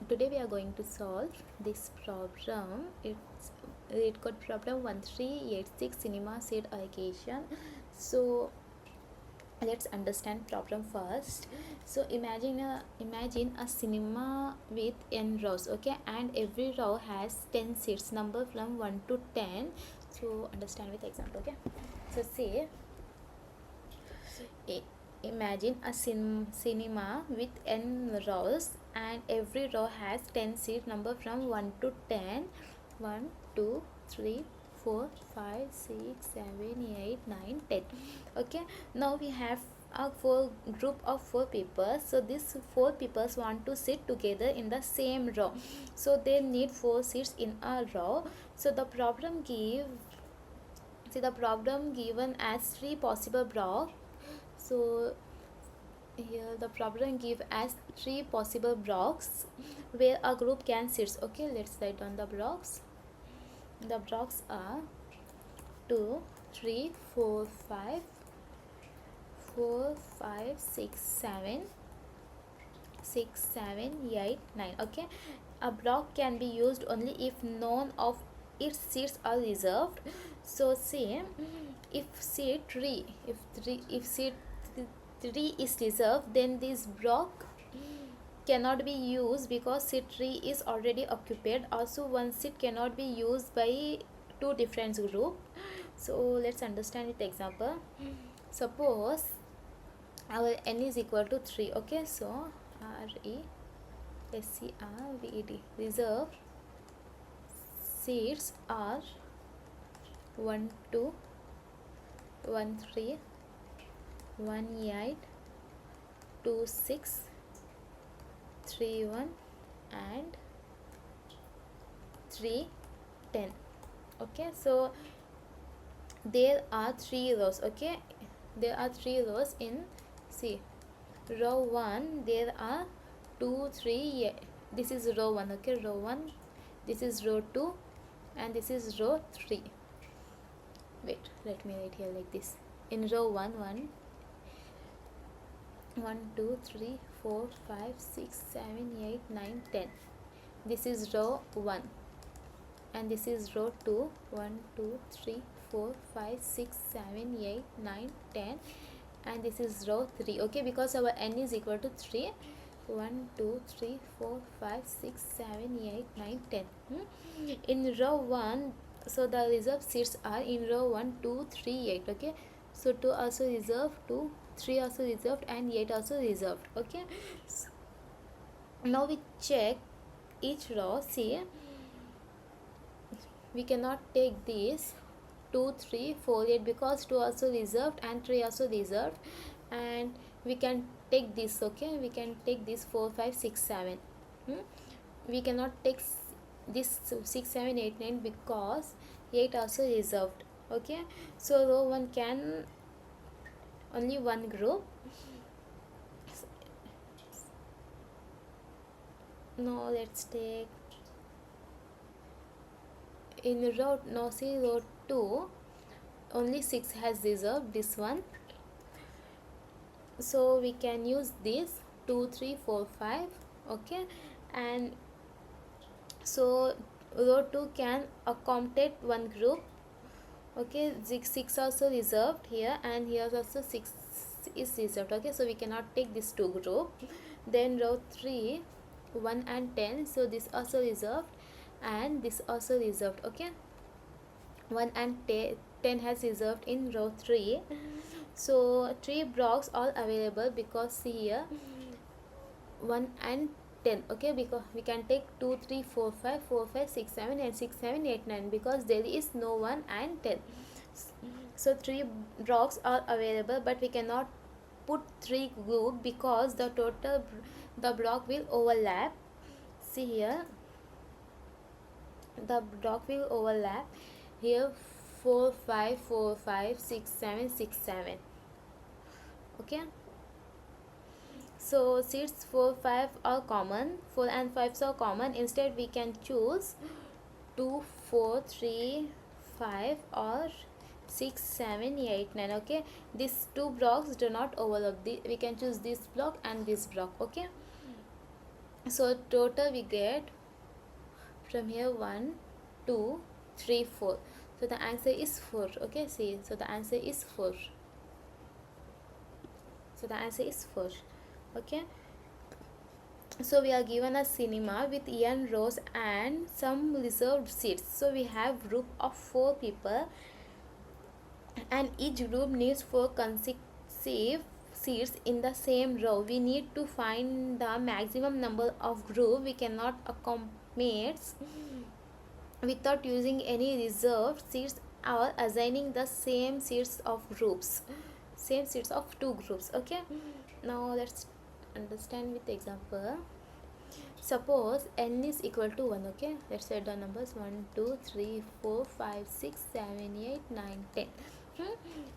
Today we are going to solve this problem. It's LeetCode problem 1386 cinema seat allocation. So let's understand problem first. So imagine a cinema with n rows, okay, and every row has 10 seats, number from 1 to 10. So understand with example, okay. So say imagine a cinema with n rows and every row has 10 seat, number from 1 to 10. 1 2 3 4 5 6 7 8 9 10. Okay, now we have a group of 4 people. So these 4 people want to sit together in the same row, so they need 4 seats in a row. So the problem given as 3 possible blocks. So here the problem give as 3 possible blocks where a group can sit. Okay, let's write down the blocks. The blocks are 2 3 4 5 4 5 6 7 6 7 8 9. Okay, a block can be used only if none of its seats are reserved. So say if seat 3 if seat 3 is reserved, then this block cannot be used because seat 3 is already occupied. Also one seat cannot be used by two different group. So let's understand it example. Suppose our n is equal to 3. Okay, so RESCRVED reserved seats are 1 2 1 3 1 8 2 6 3 1 and 3 10. Okay, so there are 3 rows. Okay, there are 3 rows in C. Row 1 there are 2 3, this is row 1. Okay, row 1, this is row 2 and this is row 3. Wait, let me write here like this. In row 1 1 2 3 4 5 6 7 8 9 10. This is row 1 and this is row 2. 1 2 3 4 5 6 7 8 9 10 and this is row 3. Okay, because our n is equal to 3. 1 2 3 4 5 6 7 8 9 10. In row 1, so the reserved seats are in row 1 2 3 8. Okay, so 2 also reserved, 2 3 also reserved and 8 also reserved. Okay, so now we check each row. See, we cannot take this 2 3 4 8 because 2 also reserved and 3 also reserved, and we can take this. Okay, we can take this 4 5 6 7. We cannot take this 6 7 8 9 because 8 also reserved. Okay, so row 1 can only one group. Now let's take in row, now see row 2 only 6 has reserved, this one. So we can use this 2 3 4 5. Okay, and so row 2 can accommodate one group. Okay, 6 also reserved here and here also 6 is reserved. Okay, so we cannot take this 2 group. Then row 3 1 and 10, so this also reserved and this also reserved. Okay, 1 and 10 has reserved in row 3. So 3 blocks are available because see here 1 and 10. Okay, because we can take 2 3 4 5 4 5 6 7 and 6 7 8 9 because there is no 1 and 10. So 3 blocks are available, but we cannot put 3 group because the block will overlap. See here, the block will overlap here 4 5 4 5 6 7 6 7. Okay, so seats 4 5 are common, 4 and 5 are common. Instead we can choose 2 4 3 5 or 6 7 8 9. Okay, these two blocks do not overlap. We can choose this block and this block. Okay, So total we get from here 1 2 3 4. So the answer is 4. Okay, see, so the answer is 4. So the answer is 4. Okay, so we are given a cinema with n rows and some reserved seats. So we have group of 4 people and each group needs 4 consecutive seats in the same row. We need to find the maximum number of group we cannot accommodate without using any reserved seats or assigning the same seats of groups, same seats of two groups. Okay, now let's understand with example. Suppose n is equal to 1. Okay, let's set the numbers 1 2 3 4 5 6 7 8 9 10.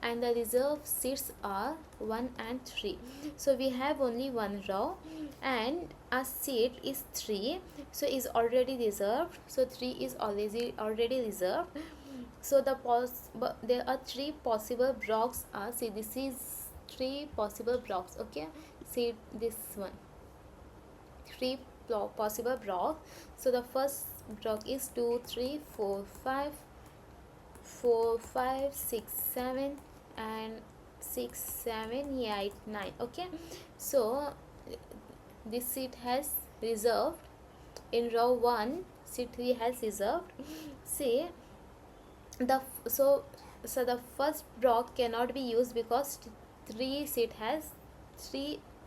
And the reserved seats are 1 and 3. So we have only one row and a seat is 3, so is already reserved. So 3 is already reserved. So there are 3 possible blocks. See, this is 3 possible blocks. Okay, see this one, 3 possible blocks. So the first block is 2 3 4 5 4 5 6 7 and 6 7 8 9. Okay, so this seat has reserved in row 1, seat 3 has reserved. See, the so the first block cannot be used because 3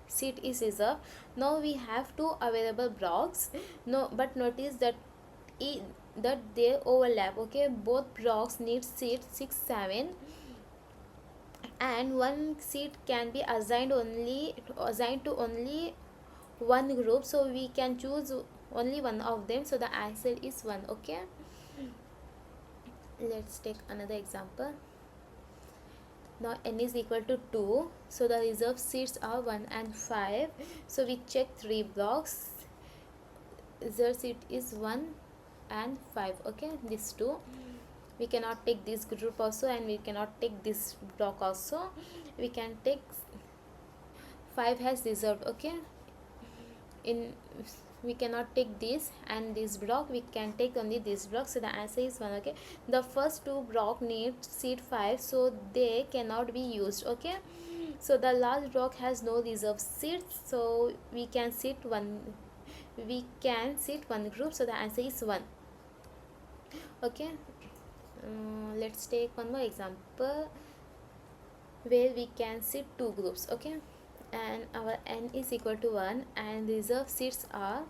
seat is reserved. Now we have 2 available blocks. No, but notice that that they overlap. Okay, both blocks need seat 6 7 and one seat can be assigned to only one group, so we can choose only one of them. So the answer is 1. Okay, let's take another example. Now n is equal to 2, so the reserved seats are 1 and 5. So we check 3 blocks. Reserved seat is 1 and 5. Okay, these two we cannot take this group also and we cannot take this block also. We can take 5 has reserved. Okay, in we cannot take this and this block, we can take only this block. So the answer is 1. Okay, the first 2 block need seat 5, so they cannot be used. Okay, so the last block has no reserved seats, so we can sit one group. So the answer is 1. Okay, let's take one more example where we can sit 2 groups. Okay, and our n is equal to 1 and reserved seats are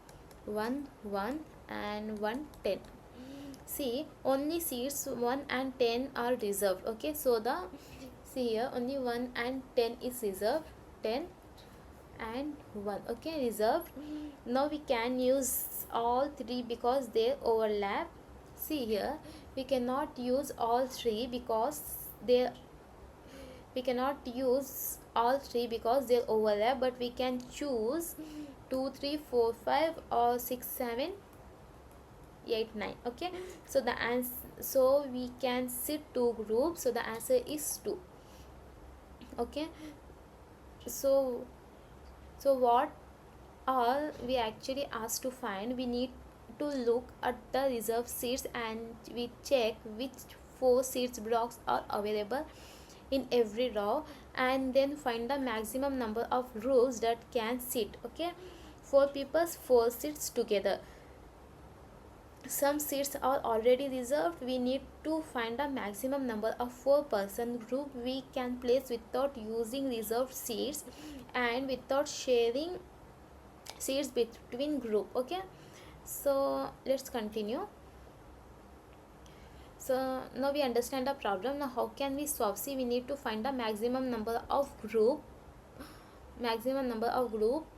1 1 and 1 10. See, only seats 1 and 10 are reserved. Okay, so the see here only 1 and 10 is reserved, 10 and 1. Okay, reserved. Now we can use all 3 because they overlap. See here, we cannot use all 3 because they overlap, but we can choose 2 3 4 5 or 6 7 8 9. Okay, so the answer, so we can sit 2 groups, so the answer is 2. Okay, so what are we actually asked to find? We need to look at the reserved seats and we check which 4 seats blocks are available in every row and then find the maximum number of rows that can sit. Okay, 4 people, 4 seats together. Some seats are already reserved. We need to find the maximum number of 4-person group we can place without using reserved seats and without sharing seats between group. Okay, so let's continue. So now we understand the problem. Now how can we solve? See, we need to find the maximum number of group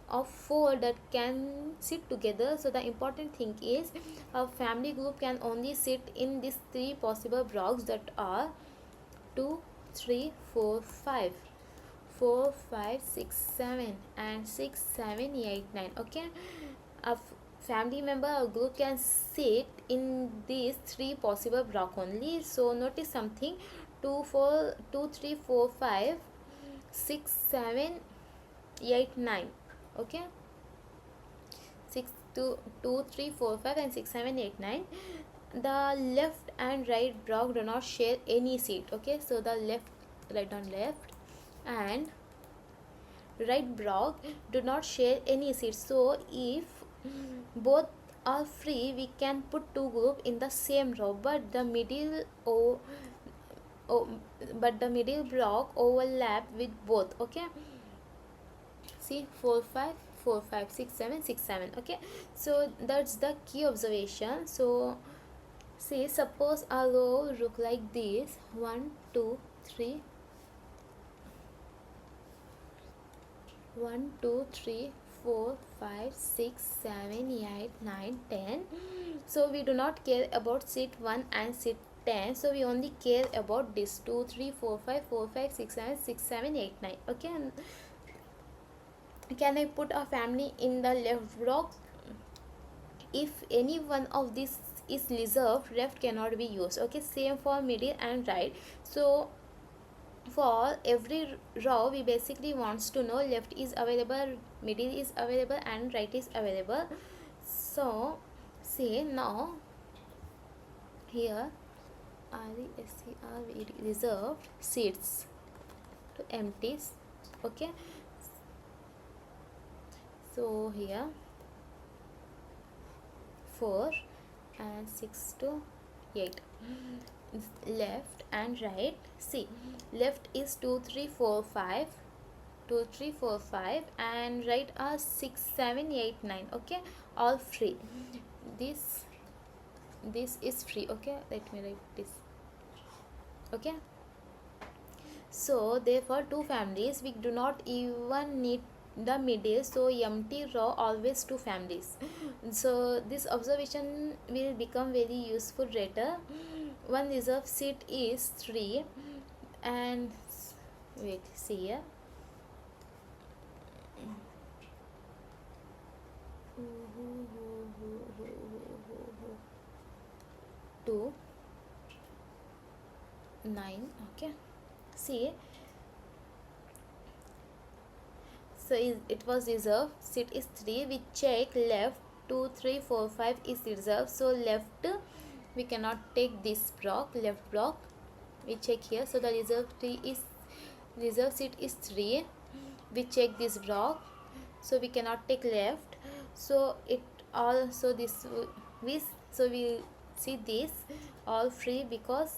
of 4 that can sit together. So the important thing is a family group can only sit in these 3 possible blocks that are 2 3 4 5 4 5 6 7 and 6 7 8 9. Okay, a family member or group can sit in these 3 possible block only. So notice something, 2 3 4 5 6 7 8 9. Okay, 6 2, 2, 3, 4, 5, and 6, 7, 8, 9. The left and right block do not share any seat. Okay, so the left, right on left, and right block do not share any seats. So if both are free, we can put two group in the same row, but the middle oh, but the middle block overlap with both. Okay, see, 4 5 4 5 6 7 6 7. Okay, so that's the key observation. So see, suppose a row look like this: 1 2 3 1 2 3 4 5 6 7 8 9 10. So we do not care about seat 1 and seat 10, so we only care about this 2 3 4 5 4 5 6 7 6 7 8 9. Okay, and can I put a family in the left block? If any one of these is reserved, left cannot be used. Okay, same for middle and right. So for every row, we basically wants to know left is available, middle is available, and right is available. So see, now here reserved seats to empties. Okay, so here 4 and 6 to 8. Left and right, see, left is 2 3 4 5, 2 3 4 5, and right are 6 7 8 9. Okay, all free. This is free. Okay, let me write this. Okay, so therefore two families, we do not even need the middle, so empty row always two families. So this observation will become very useful later. One reserved seat is 3, and wait, see here, 2 9. Okay, see, so it was reserved, seat is 3, we check left, 2 3 4 5 is reserved, so left we cannot take this block, left block, we check here. So the reserved seat is 3, we check this block, so we cannot take left, so it also this we, so we see this all free because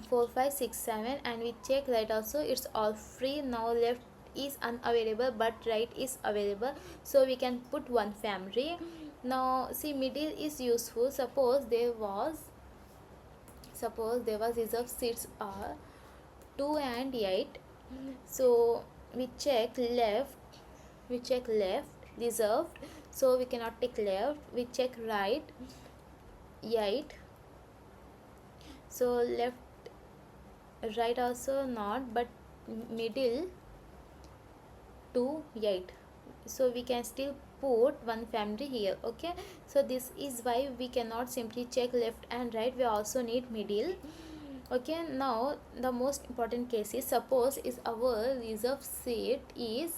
4 5 6 7, and we check right also, it's all free. Now left is unavailable but right is available, so we can put one family. Now see, middle is useful. Suppose there was reserved seats are 2 and 8. So we check left reserved, so we cannot take left. We check right 8, so left right also not, but middle 2 8, so we can still put one family here. Okay, so this is why we cannot simply check left and right, we also need middle. Okay, now the most important case is, suppose is our reserved seat is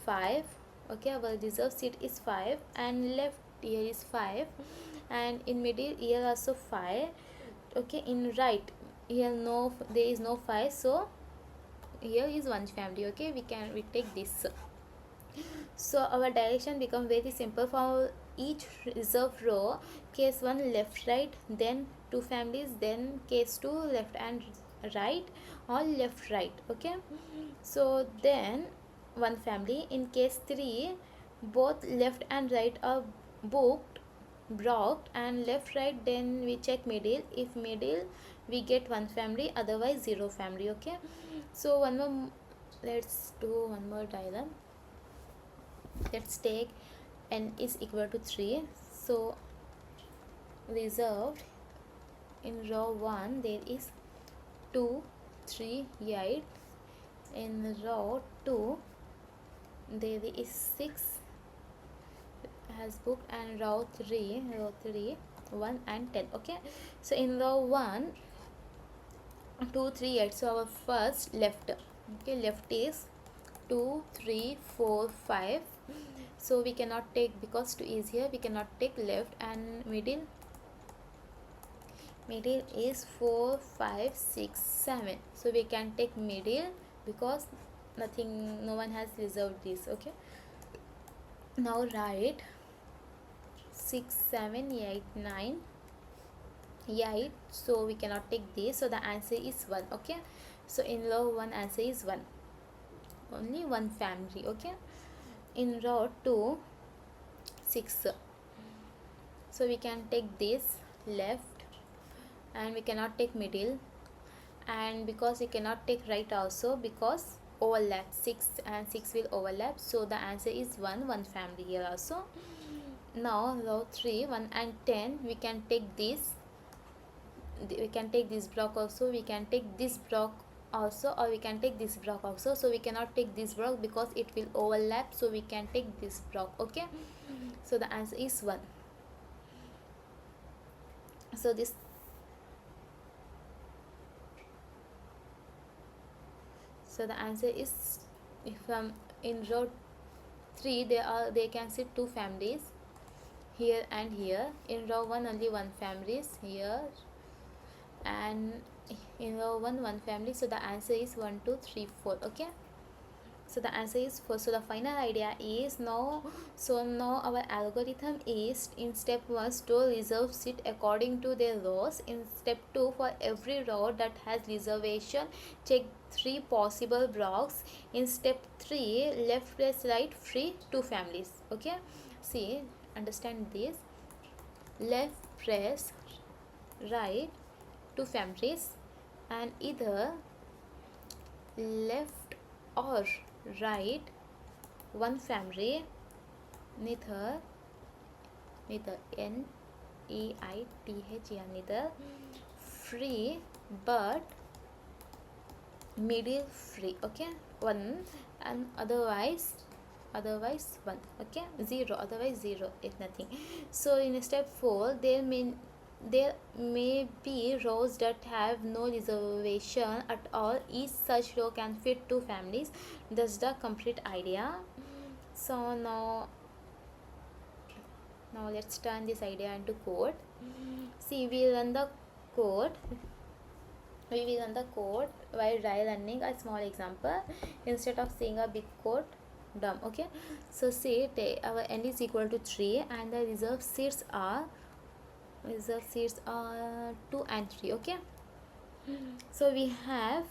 5. Okay, our reserved seat is 5, and left here is 5, and in middle here also 5. Okay, in right here there is no 5, so here is one family. Okay, we take this. So our direction become very simple. For each reserved row, case 1 left right, then two families, then case 2 left and right, all left right. Okay, so then one family. In case 3, both left and right are blocked, and left right, then we check middle. If middle, we get one family, otherwise 0 family. Okay, so let's do one more diagram. Let's take n is equal to 3. So reserved in row 1 there is 2 3 8. In row 2 there is 6 has booked, and row 3 1 and 10. Okay, so in row 1 2 3 8, so our first left, okay, left is 2 3 4 5. So we cannot take, because 2 is here, we cannot take left, and middle is 4 5 6 7. So we can take middle because no one has reserved this. Okay, now write 6 7 8 9 8. So we cannot take this, so the answer is 1. Okay, so in row 1 answer is 1, only one family. Okay, in row 2 6. So we can take this left, and we cannot take middle, and because we cannot take right also, because overlap, 6 and 6 will overlap. So the answer is 1 family here also. Now row 3 1 and 10, we can take this, we can take this block also, we can take this block also, or we can take this block also. So we cannot take this block because it will overlap, so we can take this block. Okay, so the answer is 1. So this, so the answer is, if in row 3 they can sit 2 families here and here. In row 1 only 1 families here, and in row 1 family. So the answer is 1 2 3 4. Okay, so the answer is 4. So the final idea is now, so now our algorithm is, in step 1 store reserved seat according to their rows. In step 2, for every row that has reservation, check 3 possible blocks. In step 3, left plus right free 2 families. Okay, see, understand this, left press right 2 families, and either left or right 1 family, neither N E I T H, yeah, neither free but middle free. Okay, 1, and otherwise 1. Okay, 0, otherwise 0 is nothing. So in step 4, there may be rows that have no reservation at all. Each such row can fit 2 families. That's the complete idea. So now let's turn this idea into code. See, we will run the code while running a small example instead of saying a big code. Dumb. Okay, so say our n is equal to 3, and the reserved seats are 2 and 3. Okay, so we have,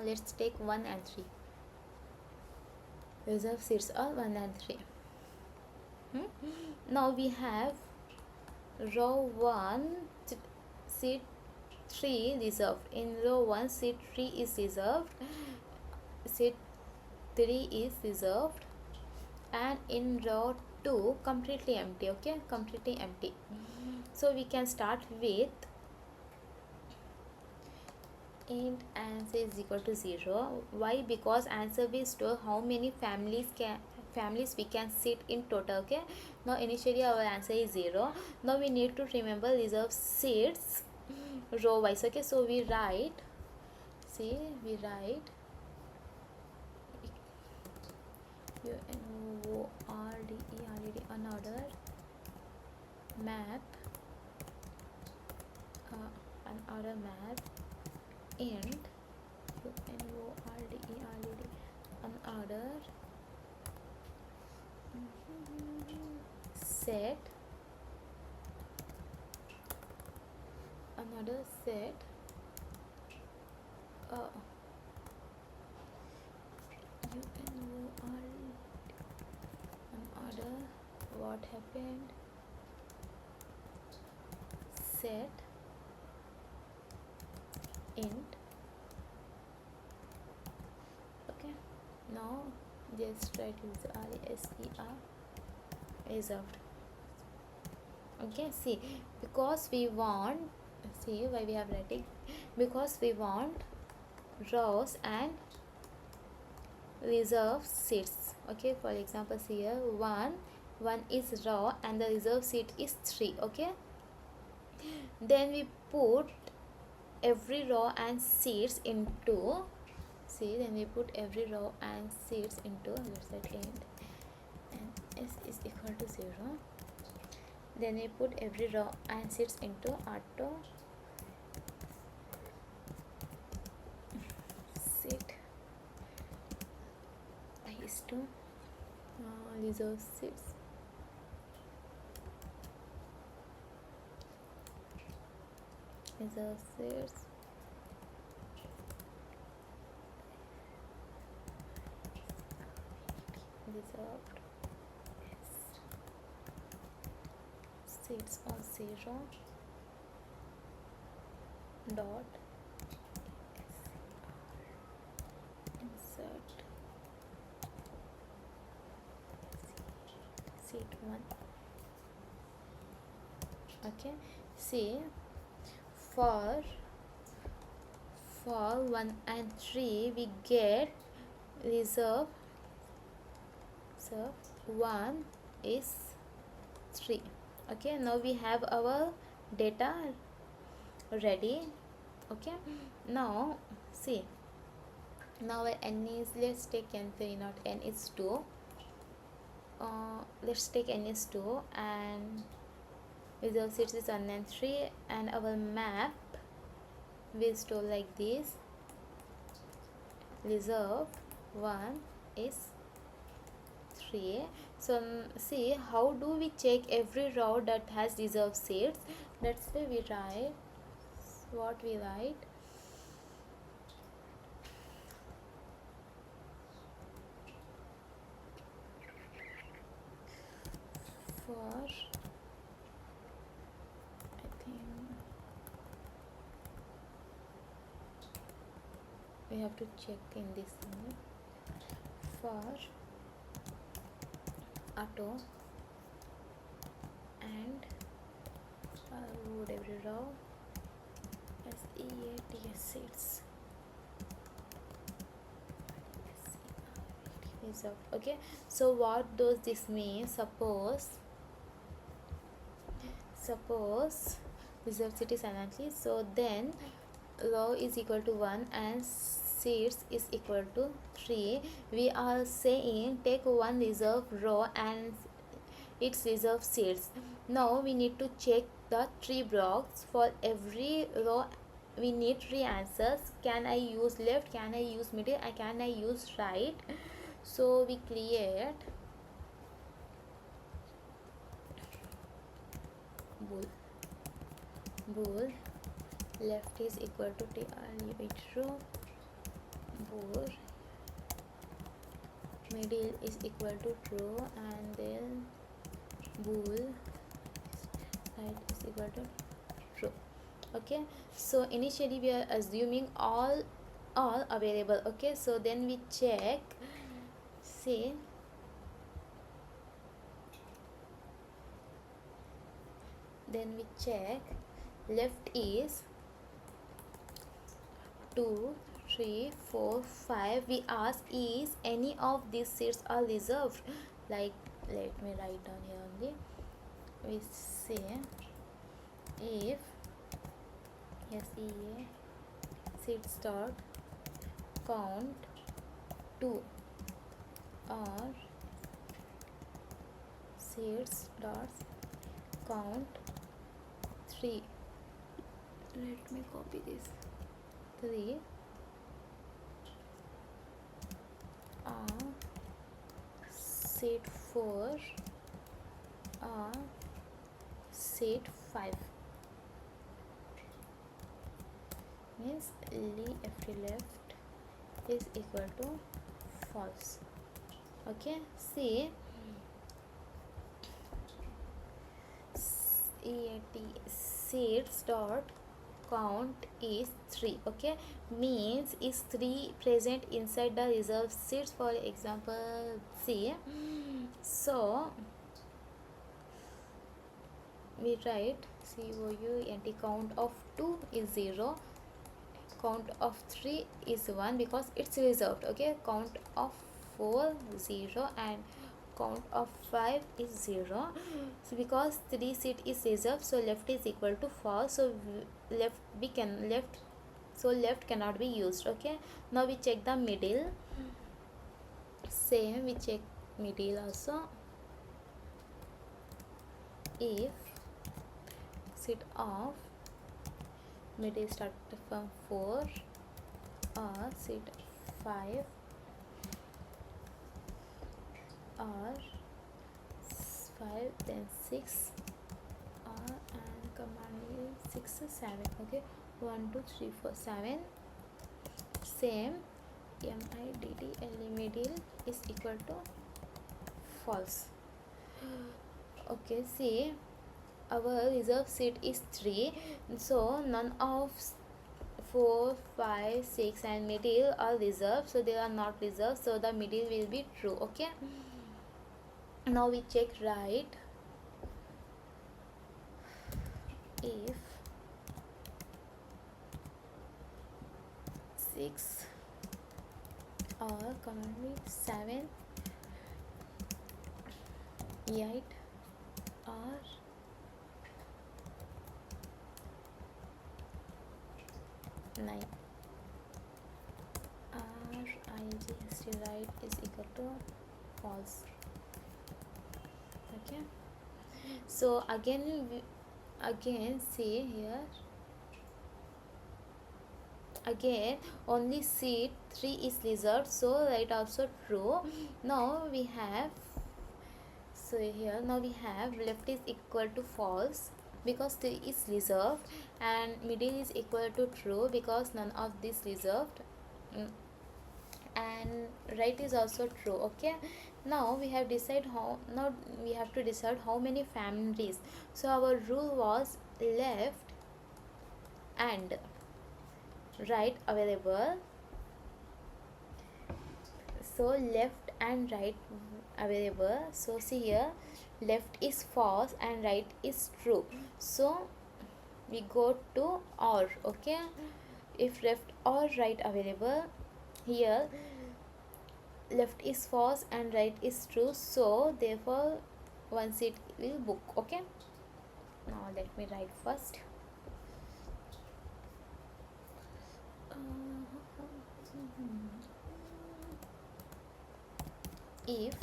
let's take 1 and 3. Reserved seats are 1 and 3. Now we have row 1 seat 3 reserved. In row 1 seat 3 is reserved, seat 3 is reserved, and in row 2 completely empty. Okay, completely empty. So we can start with int answer is equal to 0. Why? Because answer will store how many families we can sit in total. Okay, now initially our answer is 0. Now we need to remember reserved seats row wise. Okay, so we write unordered map, unordered map int unordered set unordered set unordered, what happened, set int. Okay, now just write reserved. Okay, see, because we want, see why we have writing, because we want rows and reserved seats. Okay, for example here 1 is row and the reserved seat is 3. Okay, then we put every row and seats into see, then we put every row and seeds into let's say end, and s is equal to 0. Then we put every row and seeds into auto seed is to reserve seeds. Reserve seeds reserved seeds on 0 dot insert seed 1. Okay, see, for 1 and 3 we get reserve, so 1 is 3. Okay, now we have our data ready. Okay, now see, now n is, let's take n3, not n is 2. Let's take n is 2 and reserve seeds is 1 and 3, and our map we store like this: reserve 1 is 3. So see, how do we check every row that has reserved seeds? That's why we write what we write: for, I think we have to check in this one, for auto and load every row SEATS seeds reserved. Okay, so what does this mean? Suppose reserved seed is unlikely, so then row is equal to 1 and seeds is equal to 3. We are saying take one reserved row and its reserved seeds. Now we need to check the 3 blocks. For every row we need 3 answers. Can I use left, can I use middle, and can I use right? So we create bool left is equal to true, bool middle is equal to true, and then bool right is equal to true. Okay, so initially we are assuming all available. Okay, so then we check, say then we check left is 2, 3, 4, 5. We ask, is any of these seats are reserved? Like, let me write down here only. We say if SEA seats dot count 2 or seats dot count 3. Let me copy this. 3 seat 4 seat 5 means left is equal to false. Okay, see, seats dot count is 3. Okay, means is 3 present inside the reserved seats, for example C. So we write COUNT, count of 2 is 0, count of 3 is 1 because it's reserved. Okay, count of 4 0 and count of 5 is 0. So because 3 seat is reserved, so left is equal to false, so left so left cannot be used. Okay, now we check the middle. Same, we check middle also. If set of middle start from 4 or set 5 or 5 then 6 or and command is 6 or 7. Okay, 1 2 3 4 7. Same, middle is equal to false. Okay, see, our reserve set is 3, so none of 4 5 6 and middle are reserved, so they are not reserved, so the middle will be true. Okay, now we check right. If 6 or command me 7 8 or 9 RIGST right is equal to false. Okay, so again see here, again only seat 3 is reserved, so right also true. Now we have, so here now we have left is equal to false because 3 is reserved, and middle is equal to true because none of this reserved, and right is also true. Okay, now we have to decide how many families. So our rule was left and right available, so left and right available. So see here, left is false and right is true, so we go to or. Okay, if left or right available, here left is false and right is true, so therefore one seat will book. Okay, now let me write first. If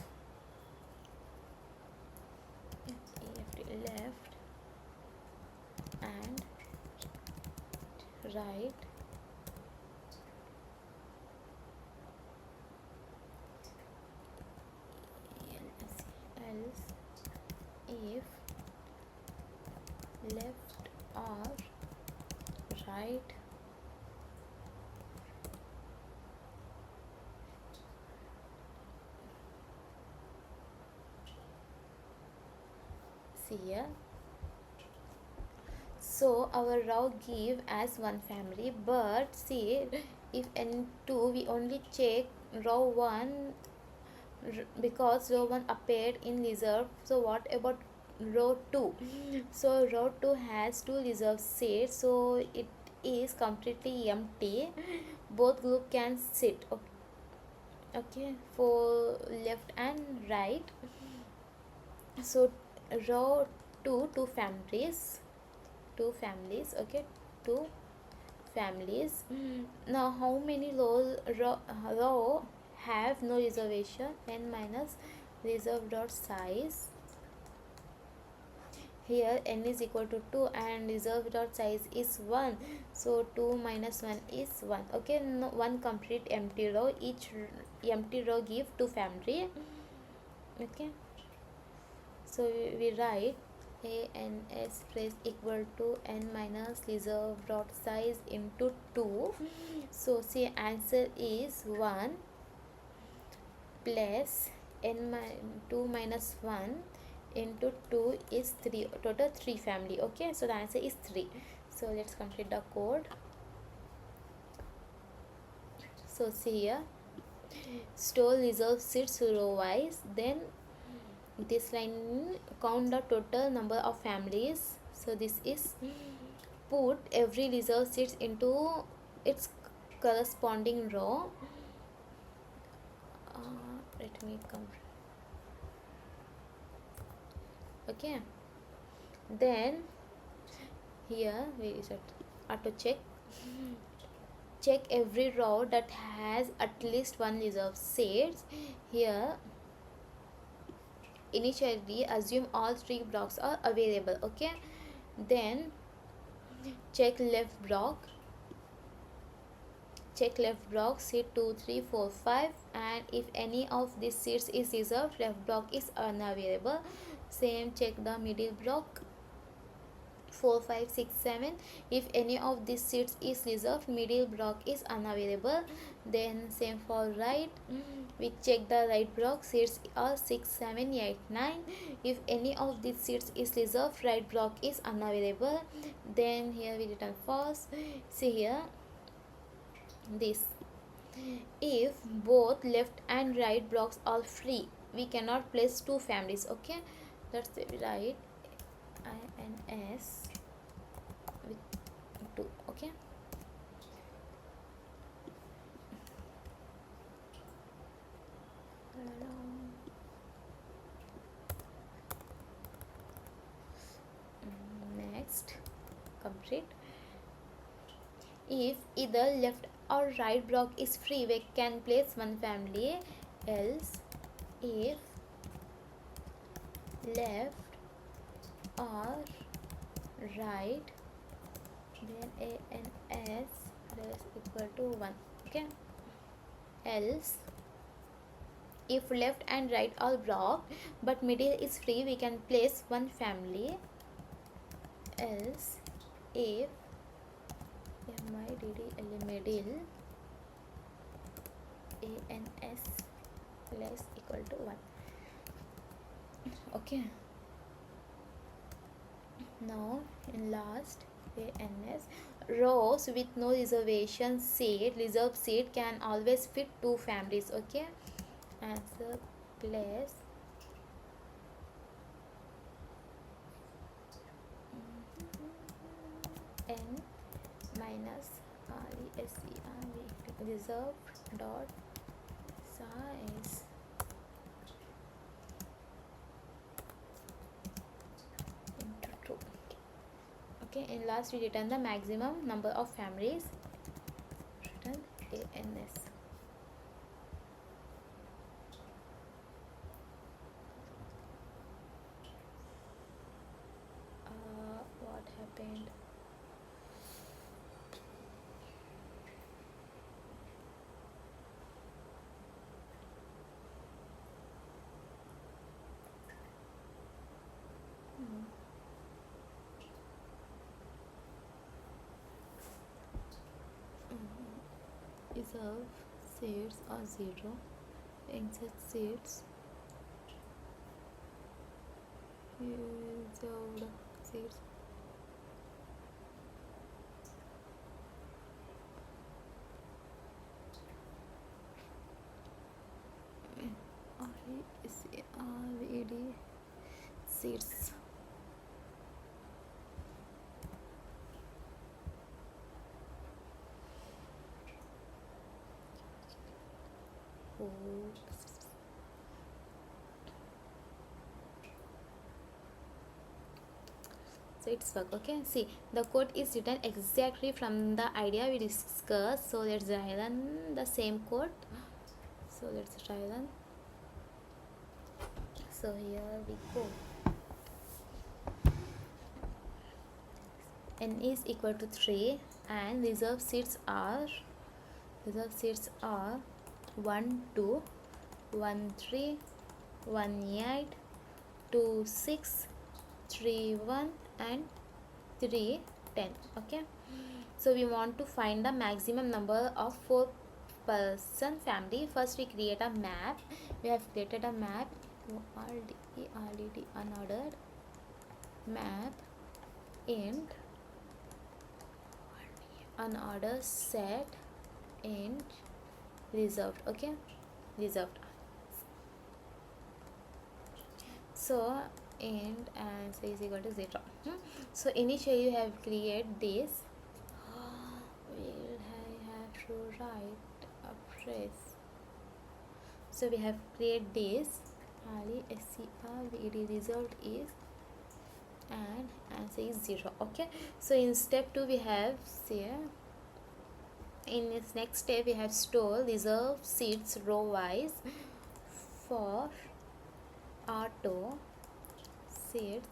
left and right else if left or right see here, so our row give as one family, but see, if n2 we only check row 1 because row 1 appeared in reserve. So what about row 2? So row 2 has 2 reserved seats, so it is completely empty, both group can sit. Okay, for left and right. So row 2 families, okay, 2 families. Now how many row have no reservation? N minus reserve dot size. Here n is equal to 2 and reserve dot size is 1, so 2 minus 1 is 1. Okay, no, one complete empty row, each empty row give 2 family. Okay, so we write a n s press equal to n minus reserve dot size into 2. So see, answer is 1 plus 2 minus 1 into 2 is 3, total 3 family. Okay, so the answer is 3. So let's complete the code. So see here, store reserve seats row wise, then this line count the total number of families. So this is put every reserve seats into its corresponding row. Let me come. Okay, then here we set auto check. check every row that has at least one reserved seats. Here initially assume all three blocks are available. Okay, then check left block, seat 2 3 4 5, and if any of these seats is reserved, left block is unavailable. Same, check the middle block 4 5 6 7, if any of these seats is reserved, middle block is unavailable. Then same for right, we check the right block, seats are 6 7 8 9, if any of these seats is reserved, right block is unavailable. Then here we return false. See here this, if both left and right blocks are free, we cannot place two families. Okay, let's write ins with 2. Okay, next complete. If either left or right block is free, we can place one family. Else, if left or right, then ans plus equal to 1. Okay, else if left and right are blocked but middle is free, we can place one family. Else, if middle ans less equal to 1. Okay, now in last ans, rows with no reservation seat, reserved seat can always fit two families. Okay, answer place n minus reserved dot size into 2. Okay, in last we return the maximum number of families, return ans. What happened? Reserve seats are 0. Insert seats. Reserved seats. RED seats. So it's work. Okay, see, the code is written exactly from the idea we discussed. So let's run the same code. So let's try run. So here we go. N is equal to 3 and reserved seats are 1 2 1 3 1 8 2 6 3 1 and 3 10. Okay, so we want to find the maximum number of 4-person family. First we create a map. We have created a map, unordered map, int unordered set int reserved. Okay, reserved. So int answer is equal to 0. So initially you have created this. Will I have to write a phrase? So we have created this. SCRVD reserved is, and answer is 0. Okay, so in step 2 we have say In this next step we have store reserve seats row wise for auto seats,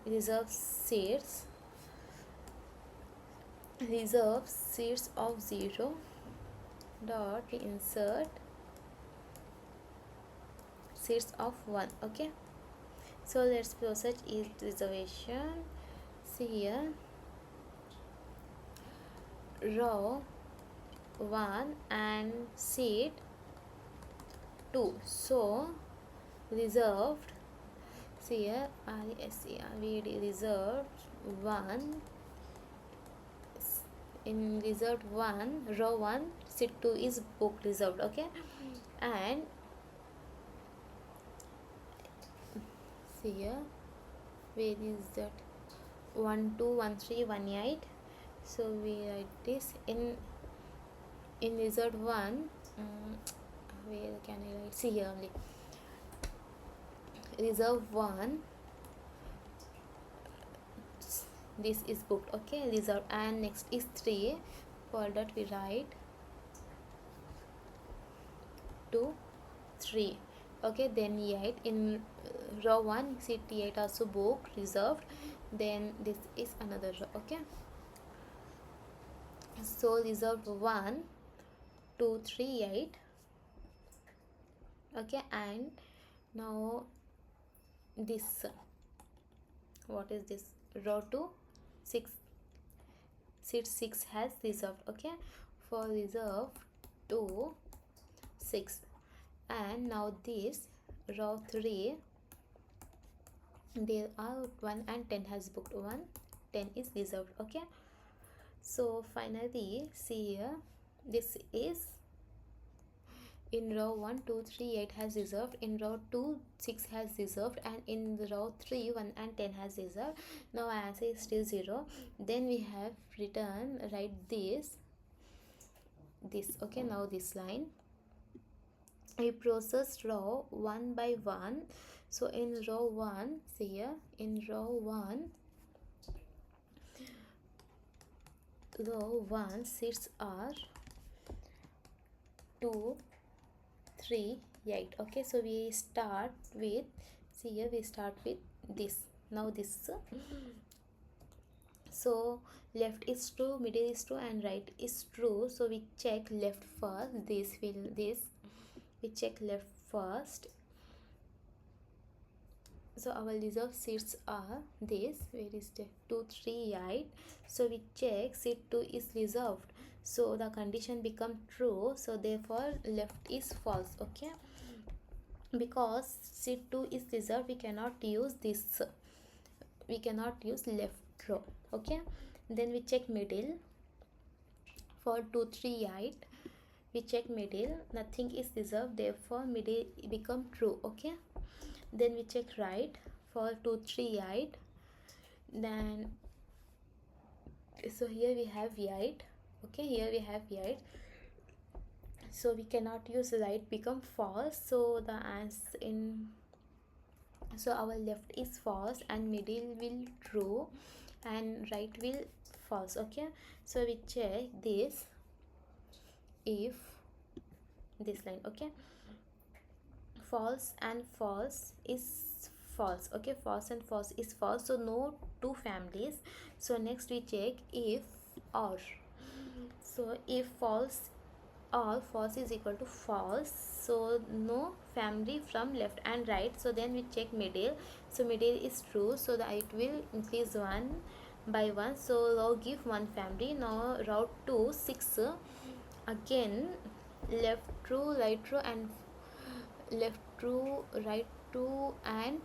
reserve seats of 0 dot insert seats of 1. Okay, so let's process each reservation. See here, row 1 and seat 2, so reserved, see here, we reserved 1, in reserved 1 row 1 seat 2 is booked reserved. Okay, and see here, where is that 1 2 1 3 1 8, so we write this in reserved 1. Where can I write? See here only, reserve 1, this is booked. Okay, reserved, and next is 3, for that we write 2 3. Okay, then 8 in row 1 seat 8 also booked reserved, then this is another row. Okay, so reserved 1 2 3 8. Okay, and now this, what is this, row 2 6, seat 6 has reserved. Okay, for reserve 2 6, and now this row 3, there are 1 and 10 has booked 1, 10 is reserved. Okay, so finally see here, this is in row 1 2 3 8 has reserved, in row 2 6 has reserved, and in the row 3 1 and 10 has reserved. Now answer is still 0. Then we have written, write this. Okay, now this line, we process row 1 by 1. So in row 1, see here, in row 1 seats are 2 3 8. Okay, so we start with, see here, we start with this. Now this, so left is true, middle is true, and right is true, so we check left first. We check left first. So our reserved seats are this, where is the 2 3 8, so we check seat 2 is reserved, so the condition become true, so therefore left is false. Okay, because seat 2 is reserved, we cannot use this, we cannot use left row. Okay, then we check middle. For 2 3 8, we check middle, nothing is reserved, therefore middle become true. Okay, then we check right for 2 3 8, then so here we have 8. Okay, here we have 8, so we cannot use right, become false, so the answer in, so our left is false and middle will true and right will false. Okay, so we check this, if this line, okay, false and false is false. Okay, false and false is false, so no two families. So next we check if or, so if false or false is equal to false, so no family from left and right, so then we check middle. So middle is true, so that it will increase 1 by 1, so row give 1 family. Now row 2 6, again left true, right true, and left true, right true, and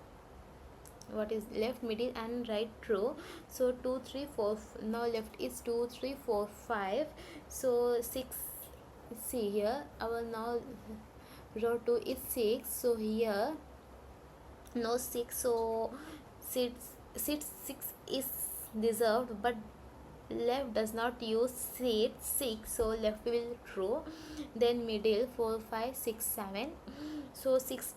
what is left, middle, and right true. So 2 3 4, now left is 2 3 4 5, so 6. See here, our now row 2 is 6, so here no 6, so seat 6 is reserved, but left does not use seat 6, so left will true. Then middle 4 5 6 7, so 6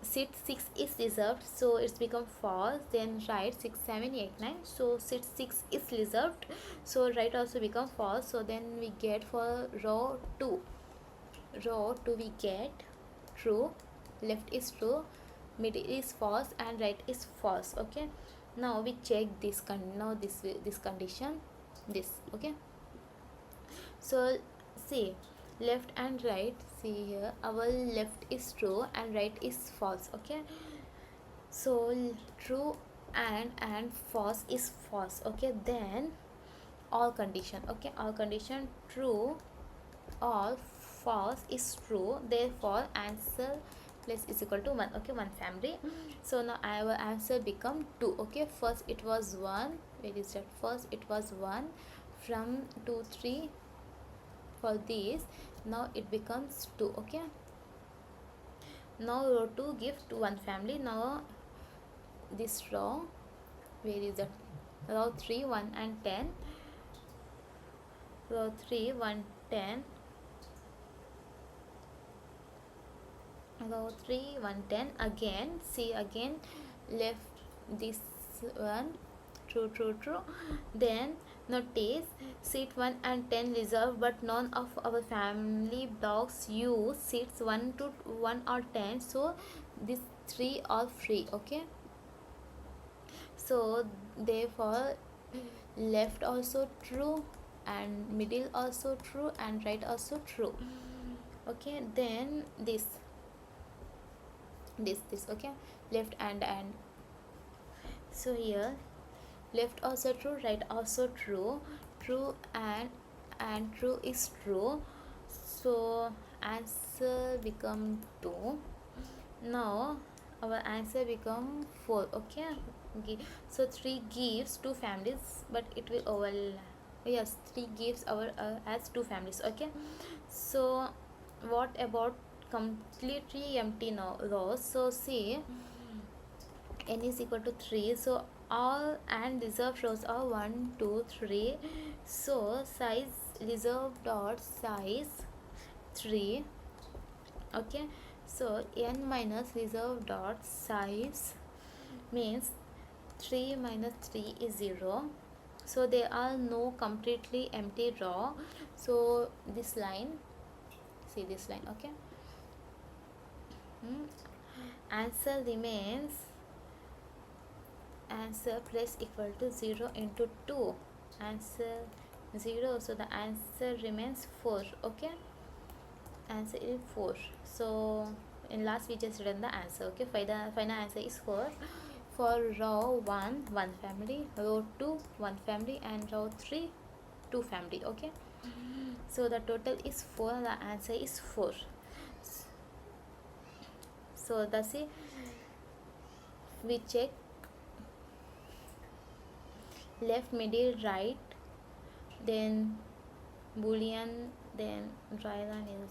seat 6 is reserved, so it's become false. Then right 6 7 8 9, so seat 6 is reserved, so right also become false. So then we get for row 2 we get true, left is true, middle is false, and right is false. Okay, now we check this now this condition, this. Okay, so see, left and right, see here, our left is true and right is false. Okay, so true and false is false. Okay, then all condition, okay, all condition true, all false is true, therefore answer plus is equal to 1. Okay, one family. So now our answer become 2. Okay, first it was 1, where is that, first it was 1 from 2 3 for this, now it becomes 2. Okay, now row 2 give to one family. Now this row, where is that, row 3 1 and 10, row 3 1 10, row 3 1 10, again see, again left this one true true true. Then notice seat 1 and 10 reserved, but none of our family blocks use seats 1 to 1 or 10, so these 3 are free. Okay, so therefore left also true and middle also true and right also true. Okay, then this okay, left and so here left also true, right also true, true and true is true, so answer become 2. Now our answer become 4. Okay, so 3 gives 2 families, but it will overlap. Yes, 3 gives our as 2 families. Okay, so what about completely empty now rows? So see, n is equal to 3, so all and reserved rows are 1 2 3, so size reserved dot size 3. Okay, so n minus reserved dot size means 3 minus 3 is 0, so there are no completely empty row. So this line, see this line. Okay, answer remains, answer plus equal to 0 into 2, answer 0, so the answer remains 4. Okay, answer is 4. So in last we just written the answer. Okay, final answer is 4 for row 1 1 family, row 2 1 family, and row 3 2 family. Okay, so the total is 4, the answer is 4. So that's it, we check left middle right, then boolean, then dry run is,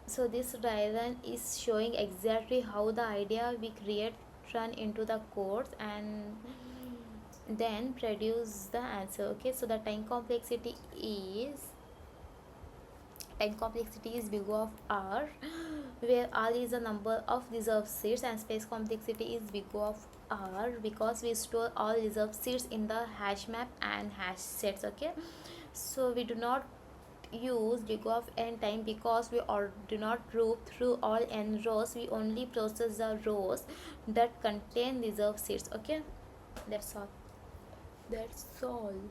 so this dry run is showing exactly how the idea we create run into the codes and then produce the answer. Okay, so the time complexity is big of R, where R is the number of reserved seats, and space complexity is big of R because we store all reserved seats in the hash map and hash sets. Okay, so we do not use big of n time because we do not loop through all n rows, we only process the rows that contain reserved seats. Okay, that's all.